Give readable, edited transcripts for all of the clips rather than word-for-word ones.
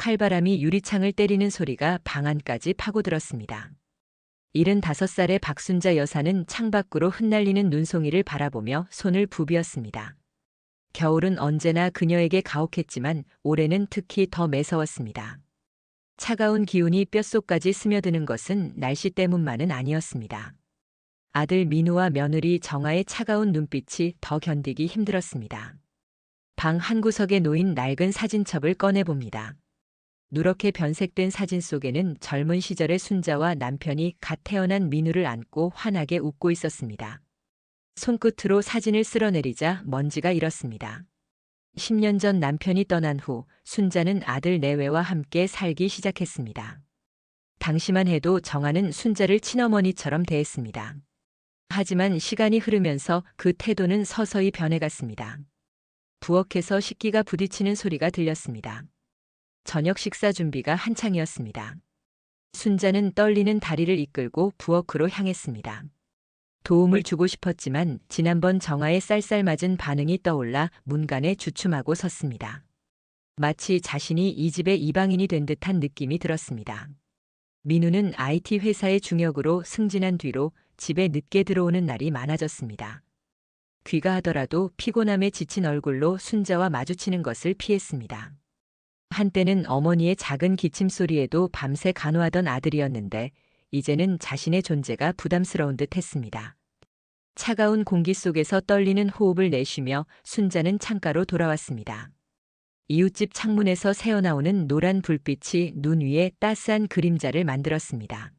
칼바람이 유리창을 때리는 소리가 방 안까지 파고들었습니다. 75살의 박순자 여사는 창밖으로 흩날리는 눈송이를 바라보며 손을 부비었습니다. 겨울은 언제나 그녀에게 가혹했지만 올해는 특히 더 매서웠습니다. 차가운 기운이 뼛속까지 스며드는 것은 날씨 때문만은 아니었습니다. 아들 민우와 며느리 정아의 차가운 눈빛이 더 견디기 힘들었습니다. 방 한구석에 놓인 낡은 사진첩을 꺼내봅니다. 누렇게 변색된 사진 속에는 젊은 시절의 순자와 남편이 갓 태어난 민우를 안고 환하게 웃고 있었습니다. 손끝으로 사진을 쓸어내리자 먼지가 일었습니다. 10년 전 남편이 떠난 후 순자는 아들 내외와 함께 살기 시작했습니다. 당시만 해도 정아는 순자를 친어머니처럼 대했습니다. 하지만 시간이 흐르면서 그 태도는 서서히 변해갔습니다. 부엌에서 식기가 부딪히는 소리가 들렸습니다. 저녁 식사 준비가 한창이었습니다. 순자는 떨리는 다리를 이끌고 부엌으로 향했습니다. 도움을 주고 싶었지만 지난번 정아의 쌀쌀맞은 반응이 떠올라 문간에 주춤하고 섰습니다. 마치 자신이 이 집의 이방인이 된 듯한 느낌이 들었습니다. 민우는 IT 회사의 중역으로 승진한 뒤로 집에 늦게 들어오는 날이 많아졌습니다. 귀가하더라도 피곤함에 지친 얼굴로 순자와 마주치는 것을 피했습니다. 한때는 어머니의 작은 기침 소리에도 밤새 간호하던 아들이었는데 이제는 자신의 존재가 부담스러운 듯 했습니다. 차가운 공기 속에서 떨리는 호흡을 내쉬며 순자는 창가로 돌아왔습니다. 이웃집 창문에서 새어나오는 노란 불빛이 눈 위에 따스한 그림자를 만들었습니다.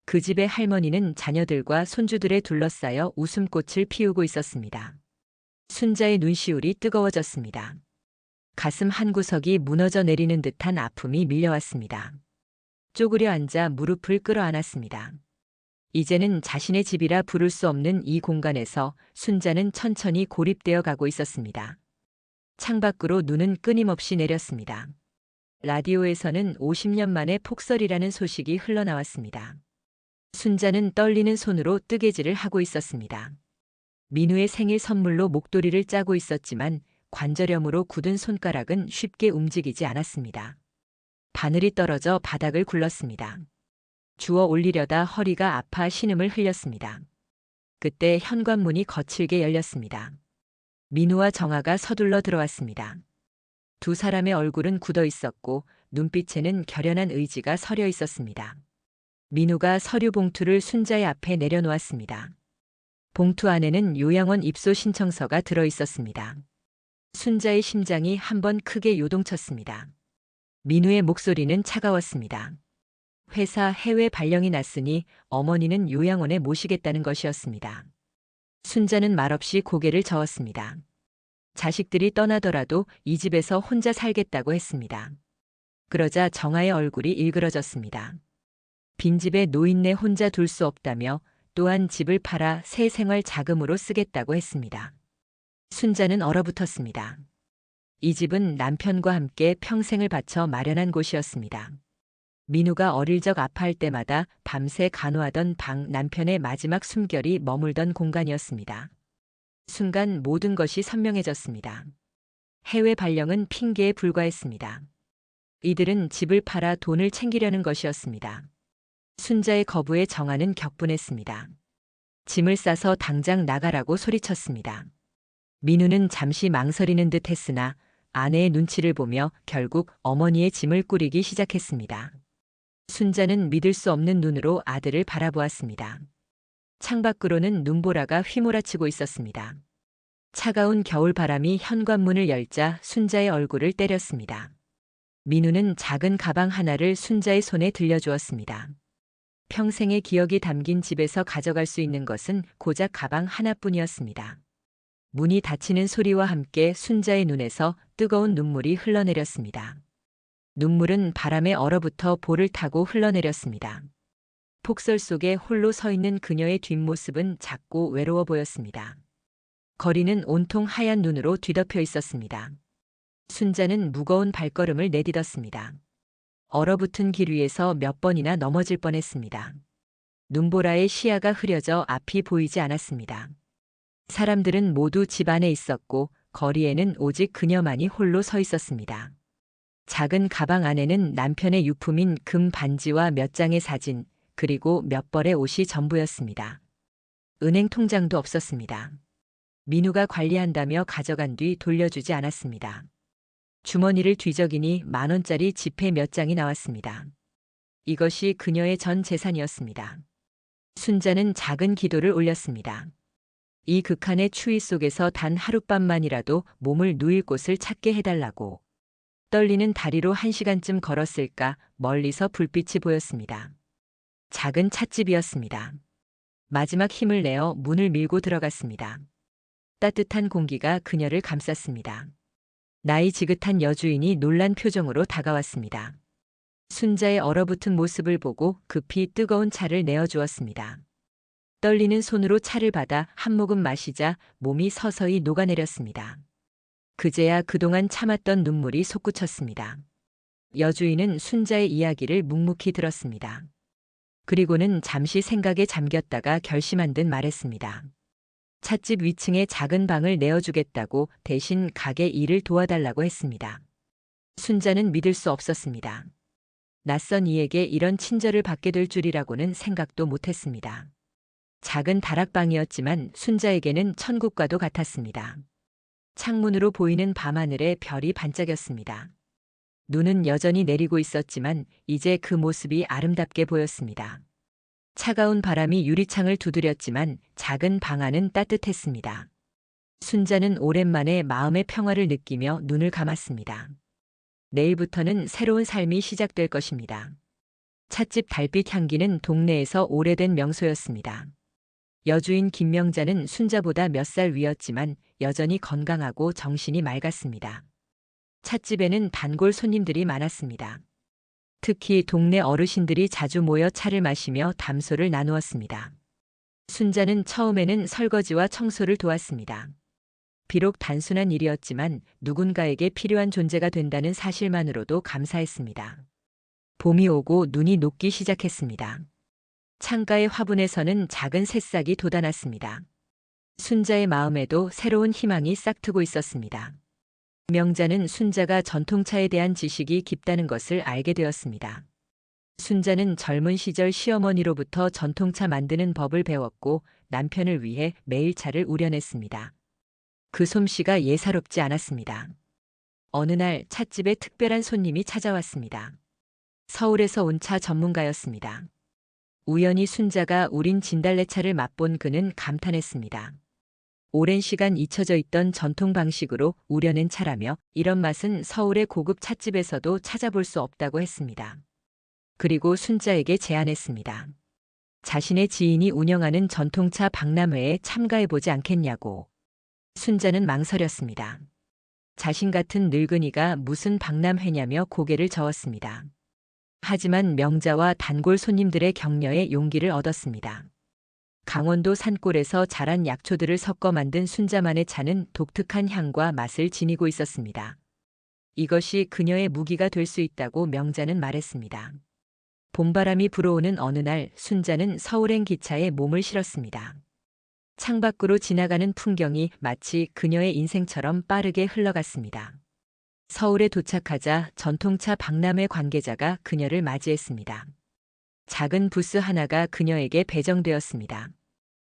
그 집의 할머니는 자녀들과 손주들에 둘러싸여 웃음꽃을 피우고 있었습니다. 순자의 눈시울이 뜨거워졌습니다. 가슴 한구석이 무너져 내리는 듯한 아픔이 밀려왔습니다. 쪼그려 앉아 무릎을 끌어안았습니다. 이제는 자신의 집이라 부를 수 없는 이 공간에서 순자는 천천히 고립되어 가고 있었습니다. 창밖으로 눈은 끊임없이 내렸습니다. 라디오에서는 50년 만에 폭설이라는 소식이 흘러나왔습니다. 순자는 떨리는 손으로 뜨개질을 하고 있었습니다. 민우의 생일 선물로 목도리를 짜고 있었지만 관절염으로 굳은 손가락은 쉽게 움직이지 않았습니다. 바늘이 떨어져 바닥을 굴렀습니다. 주워 올리려다 허리가 아파 신음을 흘렸습니다. 그때 현관문이 거칠게 열렸습니다. 민우와 정아가 서둘러 들어왔습니다. 두 사람의 얼굴은 굳어 있었고 눈빛에는 결연한 의지가 서려 있었습니다. 민우가 서류 봉투를 순자의 앞에 내려놓았습니다. 봉투 안에는 요양원 입소 신청서가 들어 있었습니다. 순자의 심장이 한번 크게 요동쳤습니다. 민우의 목소리는 차가웠습니다. 회사 해외 발령이 났으니 어머니는 요양원에 모시겠다는 것이었습니다. 순자는 말없이 고개를 저었습니다. 자식들이 떠나더라도 이 집에서 혼자 살겠다고 했습니다. 그러자 정아의 얼굴이 일그러졌습니다. 빈집에 노인네 혼자 둘 수 없다며 또한 집을 팔아 새 생활 자금으로 쓰겠다고 했습니다. 순자는 얼어붙었습니다. 이 집은 남편과 함께 평생을 바쳐 마련한 곳이었습니다. 민우가 어릴 적 아파할 때마다 밤새 간호하던 방, 남편의 마지막 숨결이 머물던 공간이었습니다. 순간 모든 것이 선명해졌습니다. 해외 발령은 핑계에 불과했습니다. 이들은 집을 팔아 돈을 챙기려는 것이었습니다. 순자의 거부에 정아는 격분했습니다. 짐을 싸서 당장 나가라고 소리쳤습니다. 민우는 잠시 망설이는 듯 했으나 아내의 눈치를 보며 결국 어머니의 짐을 꾸리기 시작했습니다. 순자는 믿을 수 없는 눈으로 아들을 바라보았습니다. 창밖으로는 눈보라가 휘몰아치고 있었습니다. 차가운 겨울바람이 현관문을 열자 순자의 얼굴을 때렸습니다. 민우는 작은 가방 하나를 순자의 손에 들려주었습니다. 평생의 기억이 담긴 집에서 가져갈 수 있는 것은 고작 가방 하나뿐이었습니다. 문이 닫히는 소리와 함께 순자의 눈에서 뜨거운 눈물이 흘러내렸습니다. 눈물은 바람에 얼어붙어 볼을 타고 흘러내렸습니다. 폭설 속에 홀로 서 있는 그녀의 뒷모습은 작고 외로워 보였습니다. 거리는 온통 하얀 눈으로 뒤덮여 있었습니다. 순자는 무거운 발걸음을 내딛었습니다. 얼어붙은 길 위에서 몇 번이나 넘어질 뻔했습니다. 눈보라에 시야가 흐려져 앞이 보이지 않았습니다. 사람들은 모두 집 안에 있었고 거리에는 오직 그녀만이 홀로 서 있었습니다. 작은 가방 안에는 남편의 유품인 금 반지와 몇 장의 사진, 그리고 몇 벌의 옷이 전부였습니다. 은행 통장도 없었습니다. 민우가 관리한다며 가져간 뒤 돌려주지 않았습니다. 주머니를 뒤적이니 10,000원짜리 지폐 몇 장이 나왔습니다. 이것이 그녀의 전 재산이었습니다. 순자는 작은 기도를 올렸습니다. 이 극한의 추위 속에서 단 하룻밤만이라도 몸을 누일 곳을 찾게 해달라고. 떨리는 다리로 1시간쯤 걸었을까 멀리서 불빛이 보였습니다. 작은 찻집이었습니다. 마지막 힘을 내어 문을 밀고 들어갔습니다. 따뜻한 공기가 그녀를 감쌌습니다. 나이 지긋한 여주인이 놀란 표정으로 다가왔습니다. 순자의 얼어붙은 모습을 보고 급히 뜨거운 차를 내어주었습니다. 떨리는 손으로 차를 받아 한 모금 마시자 몸이 서서히 녹아내렸습니다. 그제야 그동안 참았던 눈물이 솟구쳤습니다. 여주인은 순자의 이야기를 묵묵히 들었습니다. 그리고는 잠시 생각에 잠겼다가 결심한 듯 말했습니다. 찻집 위층에 작은 방을 내어주겠다고 대신 가게 일을 도와달라고 했습니다. 순자는 믿을 수 없었습니다. 낯선 이에게 이런 친절을 받게 될 줄이라고는 생각도 못했습니다. 작은 다락방이었지만 순자에게는 천국과도 같았습니다. 창문으로 보이는 밤하늘에 별이 반짝였습니다. 눈은 여전히 내리고 있었지만 이제 그 모습이 아름답게 보였습니다. 차가운 바람이 유리창을 두드렸지만 작은 방 안은 따뜻했습니다. 순자는 오랜만에 마음의 평화를 느끼며 눈을 감았습니다. 내일부터는 새로운 삶이 시작될 것입니다. 찻집 달빛 향기는 동네에서 오래된 명소였습니다. 여주인 김명자는 순자보다 몇 살 위였지만 여전히 건강하고 정신이 맑았습니다. 찻집에는 단골 손님들이 많았습니다. 특히 동네 어르신들이 자주 모여 차를 마시며 담소를 나누었습니다. 순자는 처음에는 설거지와 청소를 도왔습니다. 비록 단순한 일이었지만 누군가에게 필요한 존재가 된다는 사실만으로도 감사했습니다. 봄이 오고 눈이 녹기 시작했습니다. 창가의 화분에서는 작은 새싹이 돋아났습니다. 순자의 마음에도 새로운 희망이 싹트고 있었습니다. 명자는 순자가 전통차에 대한 지식이 깊다는 것을 알게 되었습니다. 순자는 젊은 시절 시어머니로부터 전통차 만드는 법을 배웠고 남편을 위해 매일 차를 우려냈습니다. 그 솜씨가 예사롭지 않았습니다. 어느 날 찻집에 특별한 손님이 찾아왔습니다. 서울에서 온 차 전문가였습니다. 우연히 순자가 우린 진달래차를 맛본 그는 감탄했습니다. 오랜 시간 잊혀져 있던 전통 방식으로 우려낸 차라며 이런 맛은 서울의 고급 찻집에서도 찾아볼 수 없다고 했습니다. 그리고 순자에게 제안했습니다. 자신의 지인이 운영하는 전통차 박람회에 참가해보지 않겠냐고. 순자는 망설였습니다. 자신 같은 늙은이가 무슨 박람회냐며 고개를 저었습니다. 하지만 명자와 단골 손님들의 격려에 용기를 얻었습니다. 강원도 산골에서 자란 약초들을 섞어 만든 순자만의 차는 독특한 향과 맛을 지니고 있었습니다. 이것이 그녀의 무기가 될 수 있다고 명자는 말했습니다. 봄바람이 불어오는 어느 날 순자는 서울행 기차에 몸을 실었습니다. 창밖으로 지나가는 풍경이 마치 그녀의 인생처럼 빠르게 흘러갔습니다. 서울에 도착하자 전통차 박람회 관계자가 그녀를 맞이했습니다. 작은 부스 하나가 그녀에게 배정되었습니다.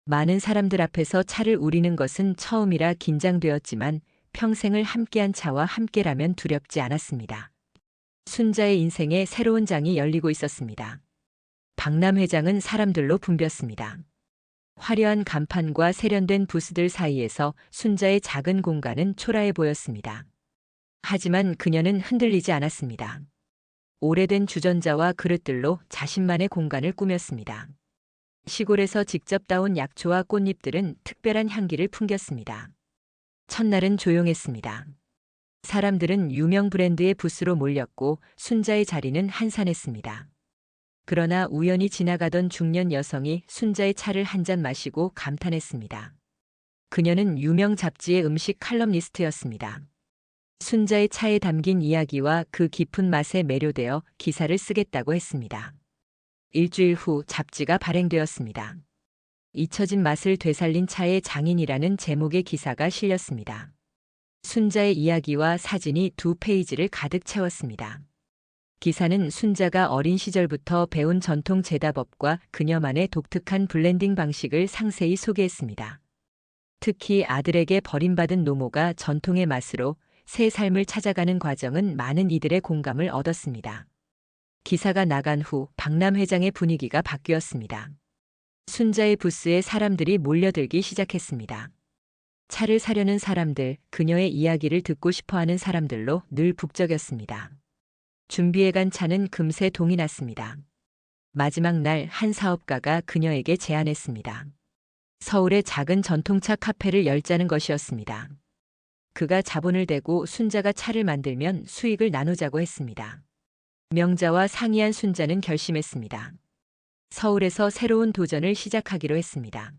많은 사람들 앞에서 차를 우리는 것은 처음이라 긴장되었지만 평생을 함께한 차와 함께라면 두렵지 않았습니다. 순자의 인생에 새로운 장이 열리고 있었습니다. 박람회장은 사람들로 붐볐습니다. 화려한 간판과 세련된 부스들 사이에서 순자의 작은 공간은 초라해 보였습니다. 하지만 그녀는 흔들리지 않았습니다. 오래된 주전자와 그릇들로 자신만의 공간을 꾸몄습니다. 시골에서 직접 따온 약초와 꽃잎들은 특별한 향기를 풍겼습니다. 첫날은 조용했습니다. 사람들은 유명 브랜드의 부스로 몰렸고 순자의 자리는 한산했습니다. 그러나 우연히 지나가던 중년 여성이 순자의 차를 한 잔 마시고 감탄했습니다. 그녀는 유명 잡지의 음식 칼럼니스트였습니다. 순자의 차에 담긴 이야기와 그 깊은 맛에 매료되어 기사를 쓰겠다고 했습니다. 일주일 후 잡지가 발행되었습니다. 잊혀진 맛을 되살린 차의 장인이라는 제목의 기사가 실렸습니다. 순자의 이야기와 사진이 2페이지를 가득 채웠습니다. 기사는 순자가 어린 시절부터 배운 전통 제다법과 그녀만의 독특한 블렌딩 방식을 상세히 소개했습니다. 특히 아들에게 버림받은 노모가 전통의 맛으로 새 삶을 찾아가는 과정은 많은 이들의 공감을 얻었습니다. 기사가 나간 후 박람 회장의 분위기가 바뀌었습니다. 순자의 부스에 사람들이 몰려들기 시작했습니다. 차를 사려는 사람들, 그녀의 이야기를 듣고 싶어하는 사람들로 늘 북적였습니다. 준비해간 차는 금세 동이 났습니다. 마지막 날 한 사업가가 그녀에게 제안했습니다. 서울의 작은 전통차 카페를 열자는 것이었습니다. 그가 자본을 대고 순자가 차를 만들면 수익을 나누자고 했습니다. 명자와 상의한 순자는 결심했습니다. 서울에서 새로운 도전을 시작하기로 했습니다.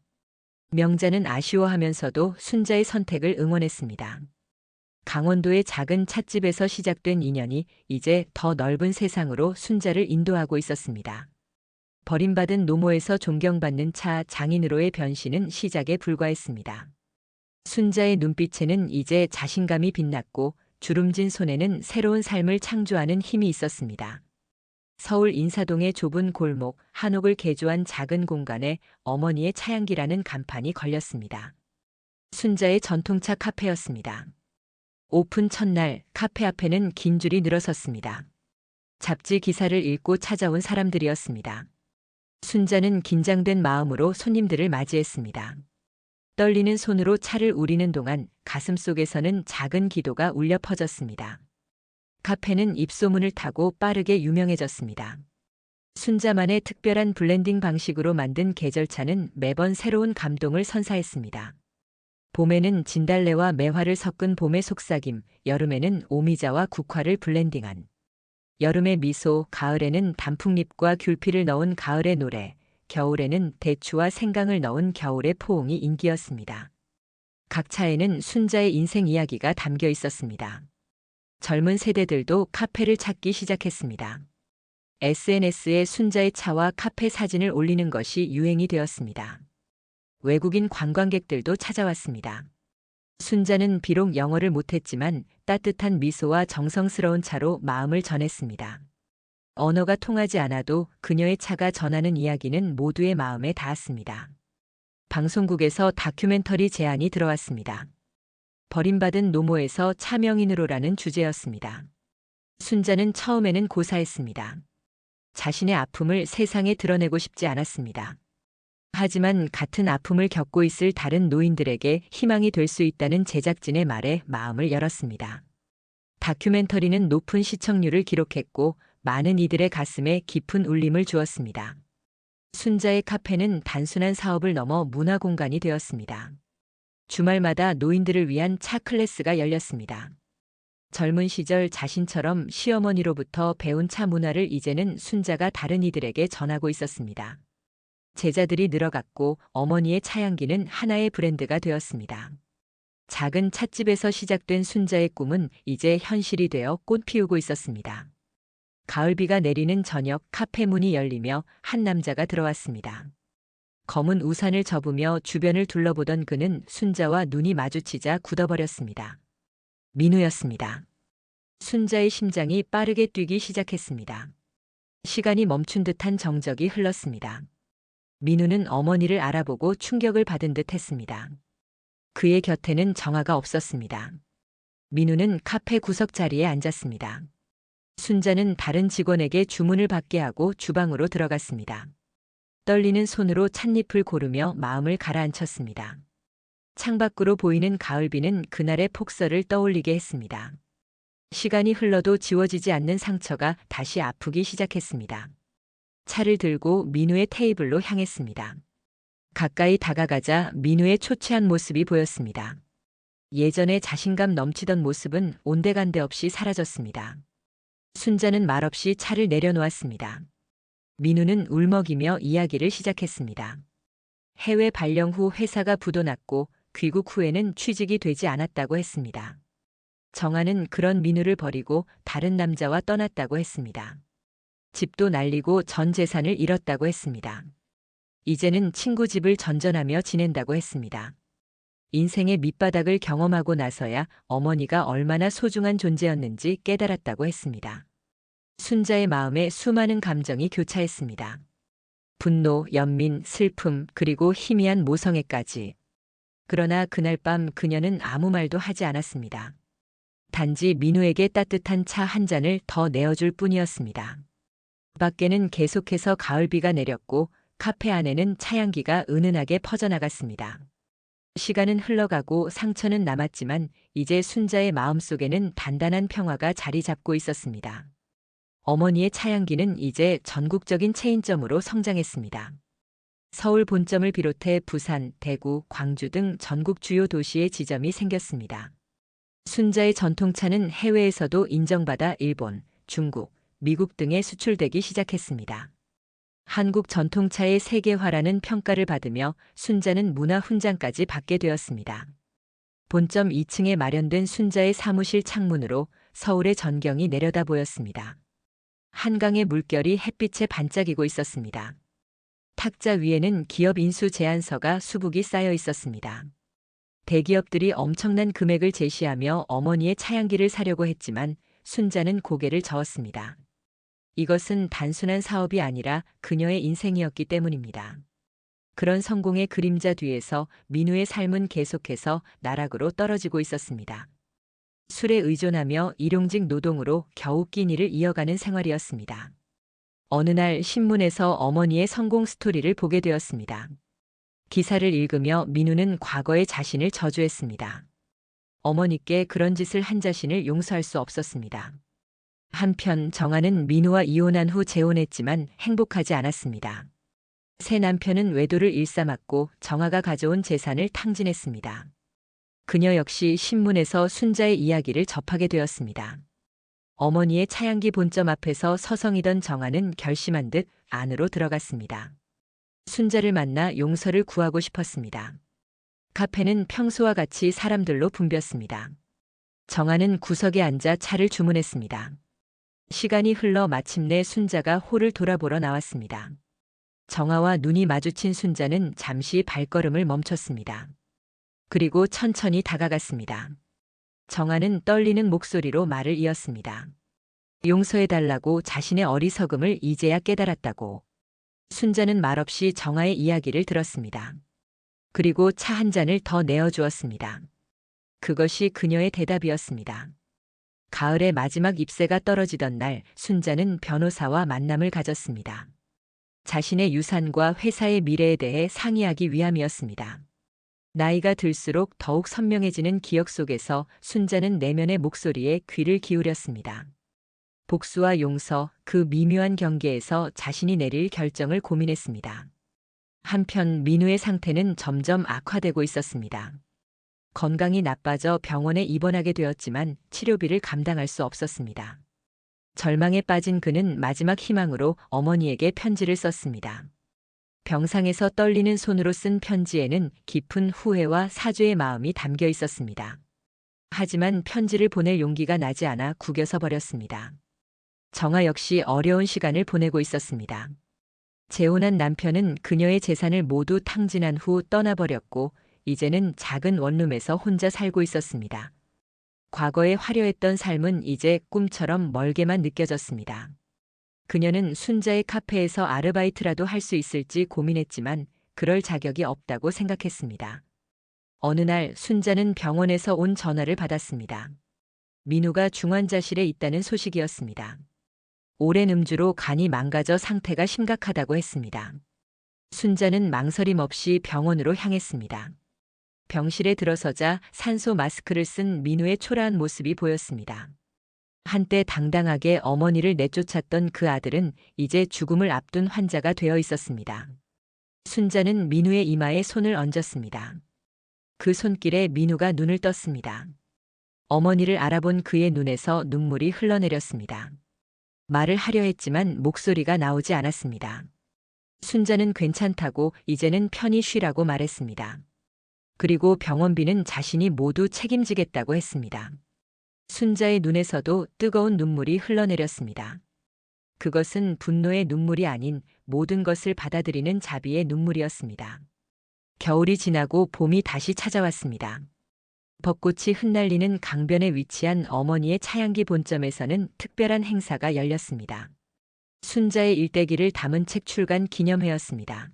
명자는 아쉬워하면서도 순자의 선택을 응원했습니다. 강원도의 작은 찻집에서 시작된 인연이 이제 더 넓은 세상으로 순자를 인도하고 있었습니다. 버림받은 노모에서 존경받는 차 장인으로의 변신은 시작에 불과했습니다. 순자의 눈빛에는 이제 자신감이 빛났고 주름진 손에는 새로운 삶을 창조하는 힘이 있었습니다. 서울 인사동의 좁은 골목, 한옥을 개조한 작은 공간에 어머니의 차향기라는 간판이 걸렸습니다. 순자의 전통차 카페였습니다. 오픈 첫날 카페 앞에는 긴 줄이 늘어섰습니다. 잡지 기사를 읽고 찾아온 사람들이었습니다. 순자는 긴장된 마음으로 손님들을 맞이했습니다. 떨리는 손으로 차를 우리는 동안 가슴속에서는 작은 기도가 울려 퍼졌습니다. 카페는 입소문을 타고 빠르게 유명해졌습니다. 순자만의 특별한 블렌딩 방식으로 만든 계절차는 매번 새로운 감동을 선사했습니다. 봄에는 진달래와 매화를 섞은 봄의 속삭임, 여름에는 오미자와 국화를 블렌딩한 여름의 미소, 가을에는 단풍잎과 귤피를 넣은 가을의 노래, 겨울에는 대추와 생강을 넣은 겨울의 포옹이 인기였습니다. 각 차에는 순자의 인생 이야기가 담겨 있었습니다. 젊은 세대들도 카페를 찾기 시작했습니다. SNS에 순자의 차와 카페 사진을 올리는 것이 유행이 되었습니다. 외국인 관광객들도 찾아왔습니다. 순자는 비록 영어를 못했지만 따뜻한 미소와 정성스러운 차로 마음을 전했습니다. 언어가 통하지 않아도 그녀의 차가 전하는 이야기는 모두의 마음에 닿았습니다. 방송국에서 다큐멘터리 제안이 들어왔습니다. 버림받은 노모에서 차명인으로라는 주제였습니다. 순자는 처음에는 고사했습니다. 자신의 아픔을 세상에 드러내고 싶지 않았습니다. 하지만 같은 아픔을 겪고 있을 다른 노인들에게 희망이 될 수 있다는 제작진의 말에 마음을 열었습니다. 다큐멘터리는 높은 시청률을 기록했고 많은 이들의 가슴에 깊은 울림을 주었습니다. 순자의 카페는 단순한 사업을 넘어 문화 공간이 되었습니다. 주말마다 노인들을 위한 차 클래스가 열렸습니다. 젊은 시절 자신처럼 시어머니로부터 배운 차 문화를 이제는 순자가 다른 이들에게 전하고 있었습니다. 제자들이 늘어갔고 어머니의 차향기는 하나의 브랜드가 되었습니다. 작은 찻집에서 시작된 순자의 꿈은 이제 현실이 되어 꽃 피우고 있었습니다. 가을비가 내리는 저녁 카페 문이 열리며 한 남자가 들어왔습니다. 검은 우산을 접으며 주변을 둘러보던 그는 순자와 눈이 마주치자 굳어버렸습니다. 민우였습니다. 순자의 심장이 빠르게 뛰기 시작했습니다. 시간이 멈춘 듯한 정적이 흘렀습니다. 민우는 어머니를 알아보고 충격을 받은 듯 했습니다. 그의 곁에는 정아가 없었습니다. 민우는 카페 구석 자리에 앉았습니다. 순자는 다른 직원에게 주문을 받게 하고 주방으로 들어갔습니다. 떨리는 손으로 찻잎을 고르며 마음을 가라앉혔습니다. 창밖으로 보이는 가을비는 그날의 폭설을 떠올리게 했습니다. 시간이 흘러도 지워지지 않는 상처가 다시 아프기 시작했습니다. 차를 들고 민우의 테이블로 향했습니다. 가까이 다가가자 민우의 초췌한 모습이 보였습니다. 예전에 자신감 넘치던 모습은 온데간데 없이 사라졌습니다. 순자는 말없이 차를 내려놓았습니다. 민우는 울먹이며 이야기를 시작했습니다. 해외 발령 후 회사가 부도났고 귀국 후에는 취직이 되지 않았다고 했습니다. 정아는 그런 민우를 버리고 다른 남자와 떠났다고 했습니다. 집도 날리고 전 재산을 잃었다고 했습니다. 이제는 친구 집을 전전하며 지낸다고 했습니다. 인생의 밑바닥을 경험하고 나서야 어머니가 얼마나 소중한 존재였는지 깨달았다고 했습니다. 순자의 마음에 수많은 감정이 교차했습니다. 분노, 연민, 슬픔, 그리고 희미한 모성애까지. 그러나 그날 밤 그녀는 아무 말도 하지 않았습니다. 단지 민우에게 따뜻한 차 한 잔을 더 내어줄 뿐이었습니다. 밖에는 계속해서 가을비가 내렸고 카페 안에는 차향기가 은은하게 퍼져나갔습니다. 시간은 흘러가고 상처는 남았지만 이제 순자의 마음속에는 단단한 평화가 자리 잡고 있었습니다. 어머니의 차향기는 이제 전국적인 체인점으로 성장했습니다. 서울 본점을 비롯해 부산, 대구, 광주 등 전국 주요 도시에 지점이 생겼습니다. 순자의 전통차는 해외에서도 인정받아 일본, 중국, 미국 등에 수출되기 시작했습니다. 한국 전통차의 세계화라는 평가를 받으며 순자는 문화 훈장까지 받게 되었습니다. 본점 2층에 마련된 순자의 사무실 창문으로 서울의 전경이 내려다 보였습니다. 한강의 물결이 햇빛에 반짝이고 있었습니다. 탁자 위에는 기업 인수 제안서가 수북이 쌓여 있었습니다. 대기업들이 엄청난 금액을 제시하며 어머니의 차향기를 사려고 했지만 순자는 고개를 저었습니다. 이것은 단순한 사업이 아니라 그녀의 인생이었기 때문입니다. 그런 성공의 그림자 뒤에서 민우의 삶은 계속해서 나락으로 떨어지고 있었습니다. 술에 의존하며 일용직 노동으로 겨우 끼니를 이어가는 생활이었습니다. 어느 날 신문에서 어머니의 성공 스토리를 보게 되었습니다. 기사를 읽으며 민우는 과거의 자신을 저주했습니다. 어머니께 그런 짓을 한 자신을 용서할 수 없었습니다. 한편 정아는 민우와 이혼한 후 재혼했지만 행복하지 않았습니다. 새 남편은 외도를 일삼았고 정아가 가져온 재산을 탕진했습니다. 그녀 역시 신문에서 순자의 이야기를 접하게 되었습니다. 어머니의 차향기 본점 앞에서 서성이던 정아는 결심한 듯 안으로 들어갔습니다. 순자를 만나 용서를 구하고 싶었습니다. 카페는 평소와 같이 사람들로 붐볐습니다. 정아는 구석에 앉아 차를 주문했습니다. 시간이 흘러 마침내 순자가 홀을 돌아보러 나왔습니다. 정아와 눈이 마주친 순자는 잠시 발걸음을 멈췄습니다. 그리고 천천히 다가갔습니다. 정아는 떨리는 목소리로 말을 이었습니다. 용서해달라고 자신의 어리석음을 이제야 깨달았다고. 순자는 말없이 정아의 이야기를 들었습니다. 그리고 차 한 잔을 더 내어주었습니다. 그것이 그녀의 대답이었습니다. 가을의 마지막 잎새가 떨어지던 날 순자는 변호사와 만남을 가졌습니다. 자신의 유산과 회사의 미래에 대해 상의하기 위함이었습니다. 나이가 들수록 더욱 선명해지는 기억 속에서 순자는 내면의 목소리에 귀를 기울였습니다. 복수와 용서, 그 미묘한 경계에서 자신이 내릴 결정을 고민했습니다. 한편 민우의 상태는 점점 악화되고 있었습니다. 건강이 나빠져 병원에 입원하게 되었지만 치료비를 감당할 수 없었습니다. 절망에 빠진 그는 마지막 희망으로 어머니에게 편지를 썼습니다. 병상에서 떨리는 손으로 쓴 편지에는 깊은 후회와 사죄의 마음이 담겨 있었습니다. 하지만 편지를 보낼 용기가 나지 않아 구겨서 버렸습니다. 정아 역시 어려운 시간을 보내고 있었습니다. 재혼한 남편은 그녀의 재산을 모두 탕진한 후 떠나버렸고 이제는 작은 원룸에서 혼자 살고 있었습니다. 과거에 화려했던 삶은 이제 꿈처럼 멀게만 느껴졌습니다. 그녀는 순자의 카페에서 아르바이트라도 할 수 있을지 고민했지만 그럴 자격이 없다고 생각했습니다. 어느 날 순자는 병원에서 온 전화를 받았습니다. 민우가 중환자실에 있다는 소식이었습니다. 오랜 음주로 간이 망가져 상태가 심각하다고 했습니다. 순자는 망설임 없이 병원으로 향했습니다. 병실에 들어서자 산소 마스크를 쓴 민우의 초라한 모습이 보였습니다. 한때 당당하게 어머니를 내쫓았던 그 아들은 이제 죽음을 앞둔 환자가 되어 있었습니다. 순자는 민우의 이마에 손을 얹었습니다. 그 손길에 민우가 눈을 떴습니다. 어머니를 알아본 그의 눈에서 눈물이 흘러내렸습니다. 말을 하려 했지만 목소리가 나오지 않았습니다. 순자는 괜찮다고 이제는 편히 쉬라고 말했습니다. 그리고 병원비는 자신이 모두 책임지겠다고 했습니다. 순자의 눈에서도 뜨거운 눈물이 흘러내렸습니다. 그것은 분노의 눈물이 아닌 모든 것을 받아들이는 자비의 눈물이었습니다. 겨울이 지나고 봄이 다시 찾아왔습니다. 벚꽃이 흩날리는 강변에 위치한 어머니의 차양기 본점에서는 특별한 행사가 열렸습니다. 순자의 일대기를 담은 책 출간 기념회였습니다.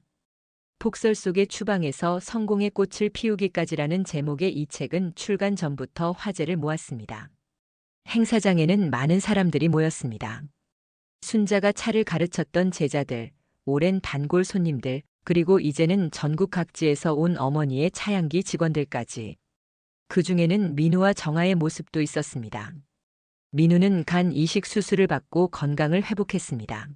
폭설 속의 추방에서 성공의 꽃을 피우기까지라는 제목의 이 책은 출간 전부터 화제를 모았습니다. 행사장에는 많은 사람들이 모였습니다. 순자가 차를 가르쳤던 제자들, 오랜 단골 손님들, 그리고 이제는 전국 각지에서 온 어머니의 차양기 직원들까지. 그 중에는 민우와 정아의 모습도 있었습니다. 민우는 간 이식 수술을 받고 건강을 회복했습니다.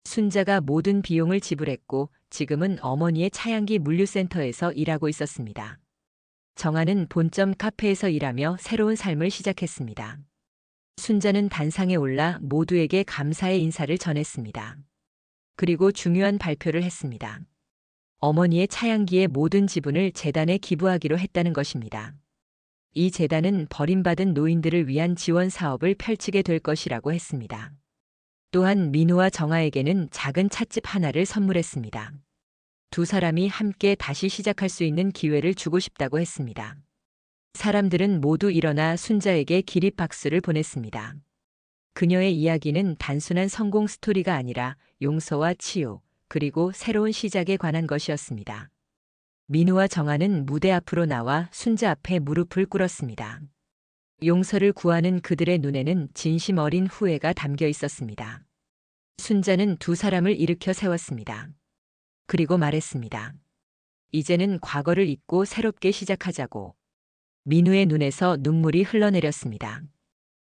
순자가 모든 비용을 지불했고 지금은 어머니의 차양기 물류센터에서 일하고 있었습니다. 정아는 본점 카페에서 일하며 새로운 삶을 시작했습니다. 순자는 단상에 올라 모두에게 감사의 인사를 전했습니다. 그리고 중요한 발표를 했습니다. 어머니의 차양기의 모든 지분을 재단에 기부하기로 했다는 것입니다. 이 재단은 버림받은 노인들을 위한 지원 사업을 펼치게 될 것이라고 했습니다. 또한 민우와 정아에게는 작은 찻집 하나를 선물했습니다. 두 사람이 함께 다시 시작할 수 있는 기회를 주고 싶다고 했습니다. 사람들은 모두 일어나 순자에게 기립박수를 보냈습니다. 그녀의 이야기는 단순한 성공 스토리가 아니라 용서와 치유, 그리고 새로운 시작에 관한 것이었습니다. 민우와 정아는 무대 앞으로 나와 순자 앞에 무릎을 꿇었습니다. 용서를 구하는 그들의 눈에는 진심 어린 후회가 담겨 있었습니다. 순자는 두 사람을 일으켜 세웠습니다. 그리고 말했습니다. 이제는 과거를 잊고 새롭게 시작하자고. 민우의 눈에서 눈물이 흘러내렸습니다.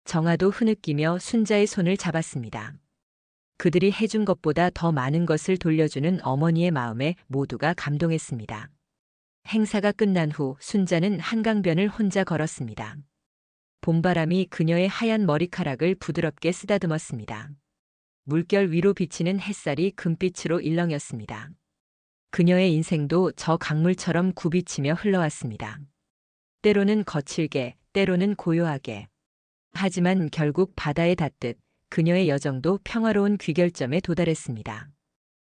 정아도 흐느끼며 순자의 손을 잡았습니다. 그들이 해준 것보다 더 많은 것을 돌려주는 어머니의 마음에 모두가 감동했습니다. 행사가 끝난 후 순자는 한강변을 혼자 걸었습니다. 봄바람이 그녀의 하얀 머리카락을 부드럽게 쓰다듬었습니다. 물결 위로 비치는 햇살이 금빛으로 일렁였습니다. 그녀의 인생도 저 강물처럼 굽이치며 흘러왔습니다. 때로는 거칠게, 때로는 고요하게. 하지만 결국 바다에 닿듯 그녀의 여정도 평화로운 귀결점에 도달했습니다.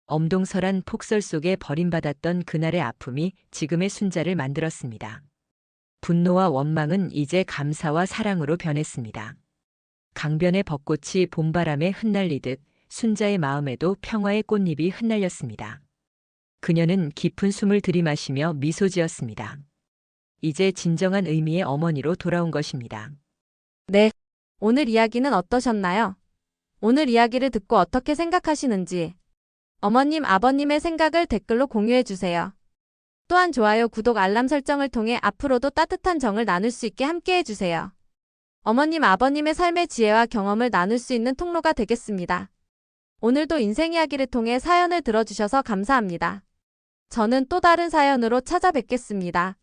엄동설한 폭설 속에 버림받았던 그날의 아픔이 지금의 순자를 만들었습니다. 분노와 원망은 이제 감사와 사랑으로 변했습니다. 강변의 벚꽃이 봄바람에 흩날리듯 순자의 마음에도 평화의 꽃잎이 흩날렸습니다. 그녀는 깊은 숨을 들이마시며 미소 지었습니다. 이제 진정한 의미의 어머니로 돌아온 것입니다. 네. 오늘 이야기는 어떠셨나요? 오늘 이야기를 듣고 어떻게 생각하시는지 어머님, 아버님의 생각을 댓글로 공유해 주세요. 또한 좋아요, 구독, 알람 설정을 통해 앞으로도 따뜻한 정을 나눌 수 있게 함께 해주세요. 어머님, 아버님의 삶의 지혜와 경험을 나눌 수 있는 통로가 되겠습니다. 오늘도 인생 이야기를 통해 사연을 들어주셔서 감사합니다. 저는 또 다른 사연으로 찾아뵙겠습니다.